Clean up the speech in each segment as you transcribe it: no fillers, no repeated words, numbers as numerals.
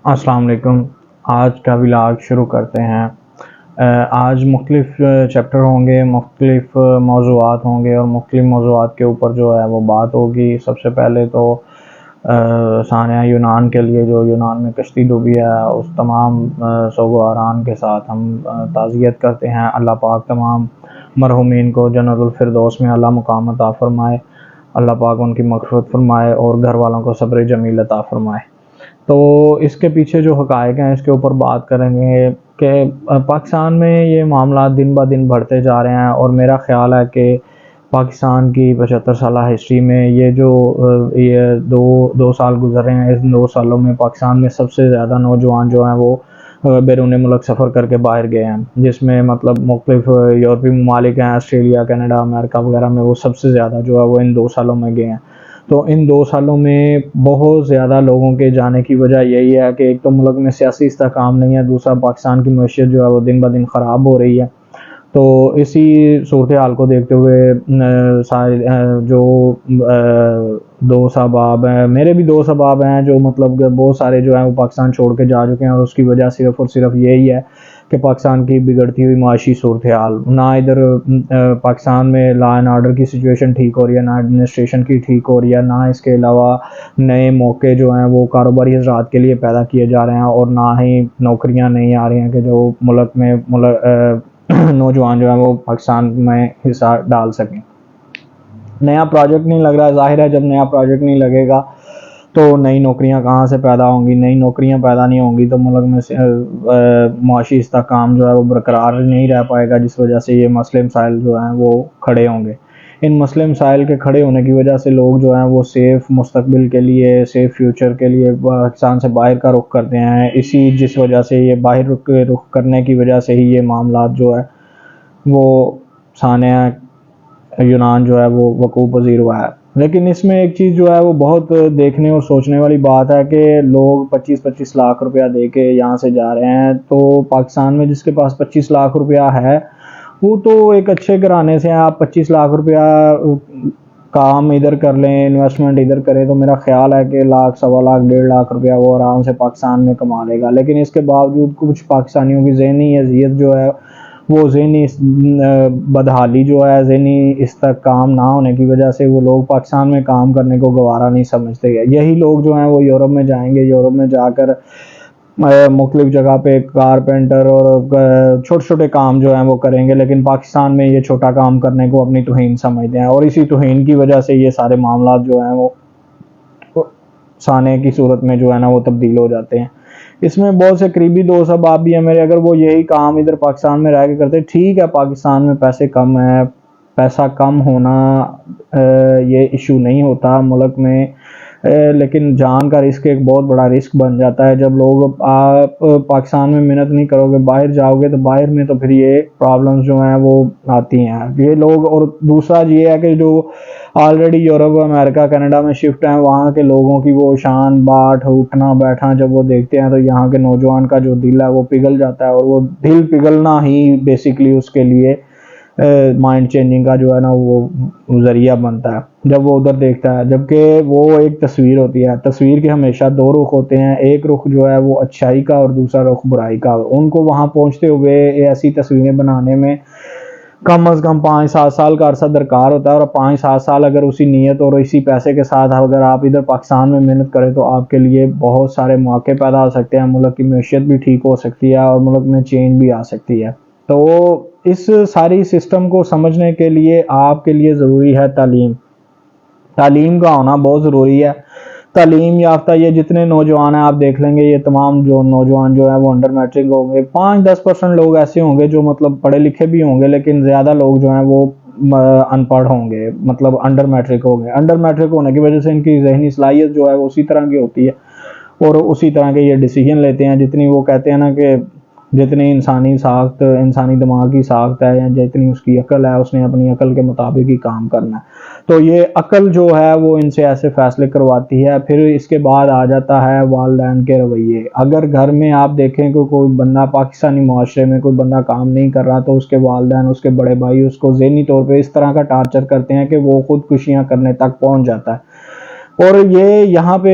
السلام علیکم۔ آج کا ولاگ شروع کرتے ہیں۔ آج مختلف چیپٹر ہوں گے، مختلف موضوعات ہوں گے اور مختلف موضوعات کے اوپر جو ہے وہ بات ہوگی۔ سب سے پہلے تو سانحہ یونان کے لیے جو یونان میں کشتی ڈوبی ہے اس تمام سوگواران کے ساتھ ہم تعزیت کرتے ہیں۔ اللہ پاک تمام مرحومین کو جنت الفردوس میں اعلیٰ مقام عطا فرمائے، اللہ پاک ان کی مغفرت فرمائے اور گھر والوں کو صبر جمیل عطا فرمائے۔ تو اس کے پیچھے جو حقائق ہیں اس کے اوپر بات کریں گے کہ پاکستان میں یہ معاملات دن بہ دن بڑھتے جا رہے ہیں، اور میرا خیال ہے کہ پاکستان کی 75 سالہ ہسٹری میں یہ جو یہ دو سال گزر رہے ہیں، اس 2 سالوں میں پاکستان میں سب سے زیادہ نوجوان جو ہیں وہ بیرون ملک سفر کر کے باہر گئے ہیں، جس میں مطلب مختلف یورپی ممالک ہیں، آسٹریلیا، کینیڈا، امریکہ وغیرہ میں وہ سب سے زیادہ جو ہے وہ ان 2 سالوں میں گئے ہیں۔ تو ان 2 سالوں میں بہت زیادہ لوگوں کے جانے کی وجہ یہی ہے کہ ایک تو ملک میں سیاسی استحکام نہیں ہے، دوسرا پاکستان کی معیشت جو ہے وہ دن بہ دن خراب ہو رہی ہے۔ تو اسی صورتحال کو دیکھتے ہوئے جو 2 احباب ہیں، میرے بھی 2 احباب ہیں جو مطلب بہت سارے جو ہیں وہ پاکستان چھوڑ کے جا چکے ہیں، اور اس کی وجہ صرف اور صرف یہی ہے کہ پاکستان کی بگڑتی ہوئی معاشی صورتحال، نہ ادھر پاکستان میں لا اینڈ آرڈر کی سچویشن ٹھیک ہو رہی ہے، نہ ایڈمنسٹریشن کی ٹھیک ہو رہی ہے، نہ اس کے علاوہ نئے موقع جو ہیں وہ کاروباری حضرات کے لیے پیدا کیے جا رہے ہیں، اور نہ ہی نوکریاں نہیں آ رہی ہیں کہ جو ملک میں نوجوان جو ہیں وہ پاکستان میں حصہ ڈال سکیں۔ نیا پروجیکٹ نہیں لگ رہا، ظاہر ہے جب نیا پروجیکٹ نہیں لگے گا تو نئی نوکریاں کہاں سے پیدا ہوں گی، نئی نوکریاں پیدا نہیں ہوں گی تو ملک میں معاشی استحکام جو ہے وہ برقرار نہیں رہ پائے گا، جس وجہ سے یہ مسئلے مسائل جو ہیں وہ کھڑے ہوں گے۔ ان مسئلے مسائل کے کھڑے ہونے کی وجہ سے لوگ جو ہیں وہ سیف مستقبل کے لیے، سیف فیوچر کے لیے پاکستان سے باہر کا رخ کرتے ہیں۔ جس وجہ سے یہ باہر رخ کرنے کی وجہ سے ہی یہ معاملات جو ہے وہ سانحہ یونان جو ہے وہ وقوع پذیر ہوا ہے۔ لیکن اس میں ایک چیز جو ہے وہ بہت دیکھنے اور سوچنے والی بات ہے کہ لوگ 25-25 لاکھ روپیہ دے کے یہاں سے جا رہے ہیں، تو پاکستان میں جس کے پاس 25 لاکھ روپیہ ہے وہ تو ایک اچھے گھرانے سے ہیں، آپ 25 لاکھ روپیہ کام ادھر کر لیں، انویسٹمنٹ ادھر کریں تو میرا خیال ہے کہ لاکھ، 1.25 لاکھ، 1.5 لاکھ روپیہ وہ آرام سے پاکستان میں کما لے گا۔ لیکن اس کے باوجود کچھ پاکستانیوں کی ذہنی اذیت جو ہے، وہ ذہنی بدحالی جو ہے، ذہنی استحکام نہ ہونے کی وجہ سے وہ لوگ پاکستان میں کام کرنے کو گوارا نہیں سمجھتے ہیں۔ یہی لوگ جو ہیں وہ یورپ میں جائیں گے، یورپ میں جا کر مختلف جگہ پہ کارپینٹر اور چھوٹے چھوٹے کام جو ہیں وہ کریں گے، لیکن پاکستان میں یہ چھوٹا کام کرنے کو اپنی توہین سمجھتے ہیں، اور اسی توہین کی وجہ سے یہ سارے معاملات جو ہیں وہ سانحے کی صورت میں جو ہے نا وہ تبدیل ہو جاتے ہیں۔ اس میں بہت سے قریبی 2 احباب بھی ہیں میرے، اگر وہ یہی کام ادھر پاکستان میں رہ کے کرتے، ٹھیک ہے پاکستان میں پیسے کم ہے، پیسہ کم ہونا یہ ایشو نہیں ہوتا ملک میں، لیکن جان کا رسک ایک بہت بڑا رسک بن جاتا ہے جب لوگ آپ پاکستان میں محنت نہیں کرو گے، باہر جاؤ گے تو باہر میں تو پھر یہ پرابلمز جو ہیں وہ آتی ہیں یہ لوگ۔ اور دوسرا یہ ہے کہ جو آلریڈی یورپ، امریکہ، کینیڈا میں شفٹ ہیں، وہاں کے لوگوں کی وہ شان باٹ، اٹھنا بیٹھنا جب وہ دیکھتے ہیں تو یہاں کے نوجوان کا جو دل ہے وہ پگھل جاتا ہے، اور وہ دل پگھلنا ہی بیسیکلی اس کے لیے مائنڈ چینجنگ کا جو ہے نا وہ ذریعہ بنتا ہے جب وہ ادھر دیکھتا ہے۔ جبکہ وہ ایک تصویر ہوتی ہے، تصویر کے ہمیشہ 2 رخ ہوتے ہیں، ایک رخ جو ہے وہ اچھائی کا اور دوسرا رخ برائی کا۔ ان کو وہاں پہنچتے ہوئے ایسی تصویریں بنانے میں کم از کم 5-7 سال کا عرصہ درکار ہوتا ہے، اور 5-7 سال اگر اسی نیت اور اسی پیسے کے ساتھ اگر آپ ادھر پاکستان میں محنت کریں تو آپ کے لیے بہت سارے مواقع پیدا ہو سکتے ہیں، ملک کی معیشت بھی ٹھیک ہو سکتی ہے اور ملک میں چینج بھی آ سکتی ہے۔ تو اس ساری سسٹم کو سمجھنے کے لیے آپ کے لیے ضروری ہے تعلیم۔ تعلیم کا ہونا بہت ضروری ہے۔ تعلیم یافتہ یہ جتنے نوجوان ہیں آپ دیکھ لیں گے، یہ تمام جو نوجوان جو ہیں وہ انڈر میٹرک ہوں گے، 5-10% لوگ ایسے ہوں گے جو مطلب پڑھے لکھے بھی ہوں گے، لیکن زیادہ لوگ جو ہیں وہ ان پڑھ ہوں گے، مطلب انڈر میٹرک ہوں گے۔ انڈر میٹرک ہونے کی وجہ سے ان کی ذہنی صلاحیت جو ہے وہ اسی طرح کی ہوتی ہے، اور اسی طرح کے یہ ڈیسیجن لیتے ہیں، جتنی وہ کہتے ہیں نا کہ جتنی انسانی دماغ کی ساخت ہے یا جتنی اس کی عقل ہے، اس نے اپنی عقل کے مطابق ہی کام کرنا ہے۔ تو یہ عقل جو ہے وہ ان سے ایسے فیصلے کرواتی ہے۔ پھر اس کے بعد آ جاتا ہے والدین کے رویے۔ اگر گھر میں آپ دیکھیں کہ کوئی بندہ پاکستانی معاشرے میں کوئی بندہ کام نہیں کر رہا تو اس کے والدین، اس کے بڑے بھائی اس کو ذہنی طور پہ اس طرح کا ٹارچر کرتے ہیں کہ وہ خودکشیاں کرنے تک پہنچ جاتا ہے۔ اور یہ یہاں پہ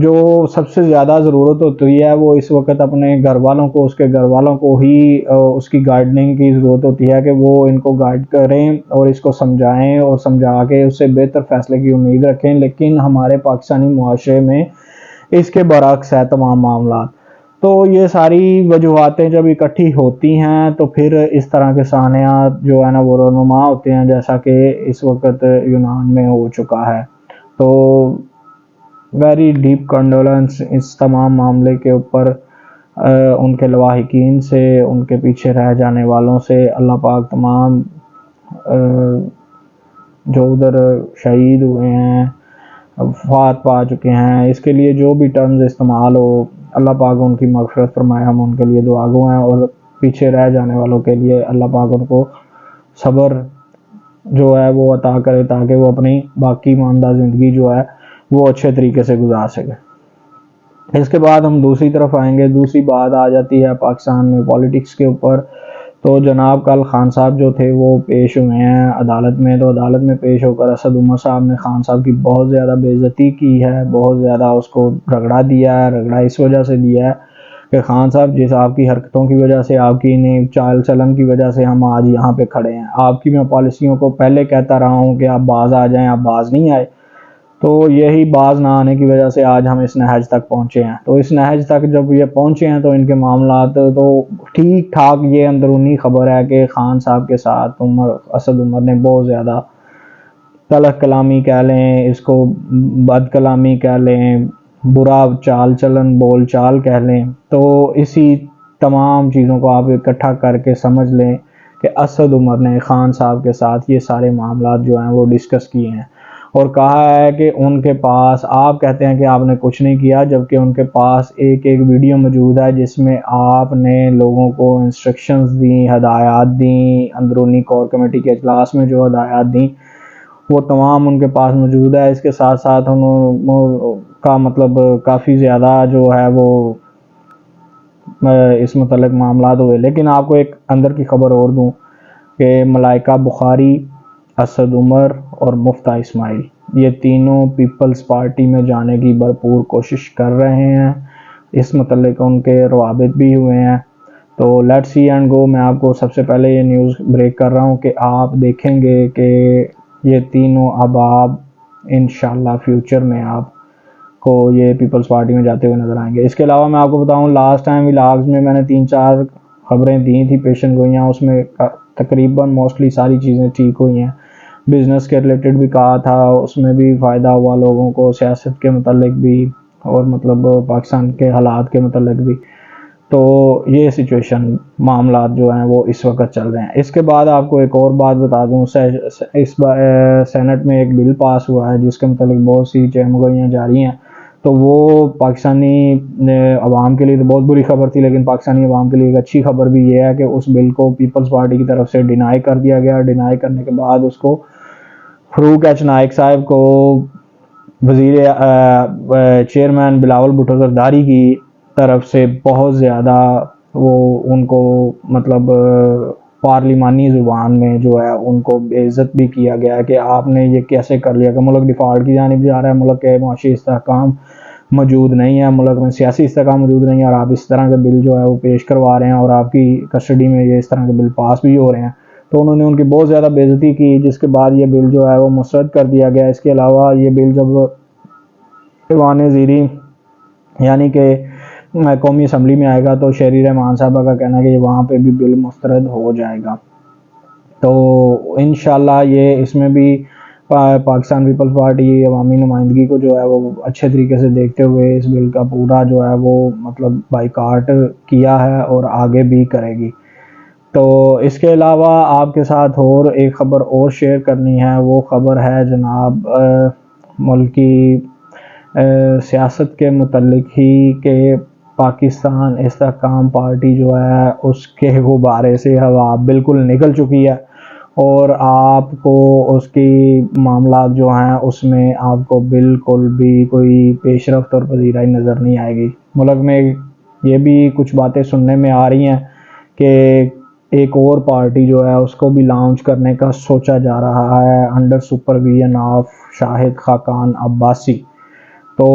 جو سب سے زیادہ ضرورت ہوتی ہے وہ اس وقت اپنے گھر والوں کو، اس کے گھر والوں کو ہی اس کی گائیڈنگ کی ضرورت ہوتی ہے کہ وہ ان کو گائیڈ کریں اور اس کو سمجھائیں اور سمجھا کے اس سے بہتر فیصلے کی امید رکھیں. لیکن ہمارے پاکستانی معاشرے میں اس کے برعکس ہے تمام معاملات. تو یہ ساری وجوہاتیں جب اکٹھی ہوتی ہیں تو پھر اس طرح کے سانحات جو ہے نا وہ رونما ہوتے ہیں، جیسا کہ اس وقت یونان میں ہو چکا ہے. تو ویری ڈیپ کنڈولنس اس تمام معاملے کے اوپر ان کے لواحقین سے، ان کے پیچھے رہ جانے والوں سے. اللہ پاک تمام جو ادھر شہید ہوئے ہیں، وفات پا چکے ہیں، اس کے لیے جو بھی ٹرمز استعمال ہو، اللہ پاک ان کی مغفرت فرمائے. ہم ان کے لیے دعا گو ہیں، اور پیچھے رہ جانے والوں کے لیے اللہ پاک ان کو صبر جو ہے وہ عطا کرے تاکہ وہ اپنی باقی ماندہ زندگی جو ہے وہ اچھے طریقے سے گزار سکے. اس کے بعد ہم دوسری طرف آئیں گے. دوسری بات آ جاتی ہے پاکستان میں پالیٹکس کے اوپر. تو جناب کل خان صاحب جو تھے وہ پیش ہوئے ہیں عدالت میں. تو عدالت میں پیش ہو کر اسد عمر صاحب نے خان صاحب کی بہت زیادہ بے عزتی کی ہے، بہت زیادہ اس کو رگڑا دیا ہے. رگڑا اس وجہ سے دیا ہے کہ خان صاحب جس آپ کی حرکتوں کی وجہ سے، آپ کی چال چلن کی وجہ سے ہم آج یہاں پہ کھڑے ہیں. آپ کی میں پالیسیوں کو پہلے کہتا رہا ہوں کہ آپ باز آ جائیں، آپ باز نہیں آئے. تو یہی باز نہ آنے کی وجہ سے آج ہم اس نہج تک پہنچے ہیں. تو اس نہج تک جب یہ پہنچے ہیں تو ان کے معاملات تو ٹھیک ٹھاک. یہ اندرونی خبر ہے کہ خان صاحب کے ساتھ اسد عمر نے بہت زیادہ تلخ کلامی کہہ لیں، اس کو بد کلامی کہہ لیں، برا چال چلن بول چال کہہ لیں. تو اسی تمام چیزوں کو آپ اکٹھا کر کے سمجھ لیں کہ اسد عمر نے خان صاحب کے ساتھ یہ سارے معاملات جو ہیں وہ ڈسکس کیے ہیں، اور کہا ہے کہ ان کے پاس، آپ کہتے ہیں کہ آپ نے کچھ نہیں کیا، جبکہ ان کے پاس ایک ویڈیو موجود ہے جس میں آپ نے لوگوں کو انسٹرکشنز دیں، ہدایات دیں، اندرونی کور کمیٹی کے اجلاس میں جو ہدایات دیں وہ تمام ان کے پاس موجود ہے. اس کے ساتھ ساتھ انہوں کا مطلب کافی زیادہ جو ہے وہ اس متعلق معاملات ہوئے. لیکن آپ کو ایک اندر کی خبر اور دوں کہ ملائکہ بخاری، اسد عمر اور مفتہ اسماعیل یہ تینوں پیپلز پارٹی میں جانے کی بھرپور کوشش کر رہے ہیں. اس متعلق ان کے روابط بھی ہوئے ہیں. تو لیٹ سی اینڈ گو. میں آپ کو سب سے پہلے یہ نیوز بریک کر رہا ہوں کہ آپ دیکھیں گے کہ یہ تینوں اب آپ انشاءاللہ فیوچر میں آپ کو یہ پیپلز پارٹی میں جاتے ہوئے نظر آئیں گے. اس کے علاوہ میں آپ کو بتاؤں لاسٹ ٹائم ولاگز میں نے 3-4 خبریں دی تھی پیشن گوئیاں، اس میں تقریباً موسٹلی ساری چیزیں ٹھیک ہوئی ہیں. بزنس کے ریلیٹڈ بھی کہا تھا، اس میں بھی فائدہ ہوا لوگوں کو، سیاست کے متعلق بھی، اور مطلب پاکستان کے حالات کے متعلق بھی. تو یہ سچویشن معاملات جو ہیں وہ اس وقت چل رہے ہیں. اس کے بعد آپ کو ایک اور بات بتا دوں، اس سینٹ میں ایک بل پاس ہوا ہے جس کے متعلق بہت سی چہمگوئیاں جاری ہیں. تو وہ پاکستانی عوام کے لیے تو بہت بری خبر تھی، لیکن پاکستانی عوام کے لیے ایک اچھی خبر بھی یہ ہے کہ اس بل کو پیپلز پارٹی کی طرف سے ڈینائی کر دیا گیا. ڈینائی کرنے کے بعد اس کو فاروق ایچ نائک صاحب کو وزیر چیئرمین بلاول بھٹو زرداری کی طرف سے بہت زیادہ وہ ان کو مطلب پارلیمانی زبان میں جو ہے ان کو بے عزت بھی کیا گیا کہ آپ نے یہ کیسے کر لیا کہ ملک ڈیفالٹ کی جانب جا رہا ہے، ملک کے معاشی استحکام موجود نہیں ہے، ملک میں سیاسی استحکام موجود نہیں ہے، اور آپ اس طرح کے بل جو ہے وہ پیش کروا رہے ہیں اور آپ کی کسٹڈی میں یہ اس طرح کے بل پاس بھی ہو رہے ہیں. تو انہوں نے ان کی بہت زیادہ بے عزتی کی، جس کے بعد یہ بل جو ہے وہ مسترد کر دیا گیا. اس کے علاوہ یہ بل جب ایوان زیریں یعنی کہ قومی اسمبلی میں آئے گا تو شہری رحمان صاحبہ کا کہنا ہے کہ وہاں پہ بھی بل مسترد ہو جائے گا. تو انشاءاللہ یہ اس میں بھی پاکستان پیپلز پارٹی عوامی نمائندگی کو جو ہے وہ اچھے طریقے سے دیکھتے ہوئے اس بل کا پورا جو ہے وہ مطلب بائیکاٹ کیا ہے اور آگے بھی کرے گی. تو اس کے علاوہ آپ کے ساتھ اور ایک خبر اور شیئر کرنی ہے. وہ خبر ہے جناب ملکی سیاست کے متعلق ہی کہ پاکستان استحکام پارٹی جو ہے اس کے غبارے سے ہوا بالکل نکل چکی ہے، اور آپ کو اس کی معاملات جو ہیں اس میں آپ کو بالکل بھی کوئی پیش رفت اور پذیرائی نظر نہیں آئے گی. ملک میں یہ بھی کچھ باتیں سننے میں آ رہی ہیں کہ ایک اور پارٹی جو ہے اس کو بھی لانچ کرنے کا سوچا جا رہا ہے under supervision of Shahid Khaqan Abbasi. تو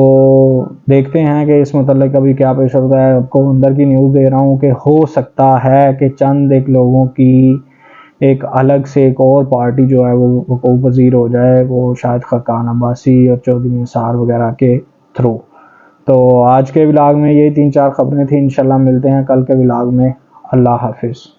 دیکھتے ہیں کہ اس متعلق ابھی کیا پیش ہوتا ہے۔ آپ کو اندر کی نیوز دے رہا ہوں کہ ہو سکتا ہے کہ چند ایک لوگوں کی ایک الگ سے ایک اور پارٹی جو ہے وہ وقوع پذیر ہو جائے، وہ شاہد خاقان عباسی اور چودھری نثار وغیرہ کے تھرو۔ تو آج کے ولاگ میں یہ 3-4 خبریں تھیں، انشاءاللہ ملتے ہیں کل کے ولاگ میں۔ اللہ حافظ۔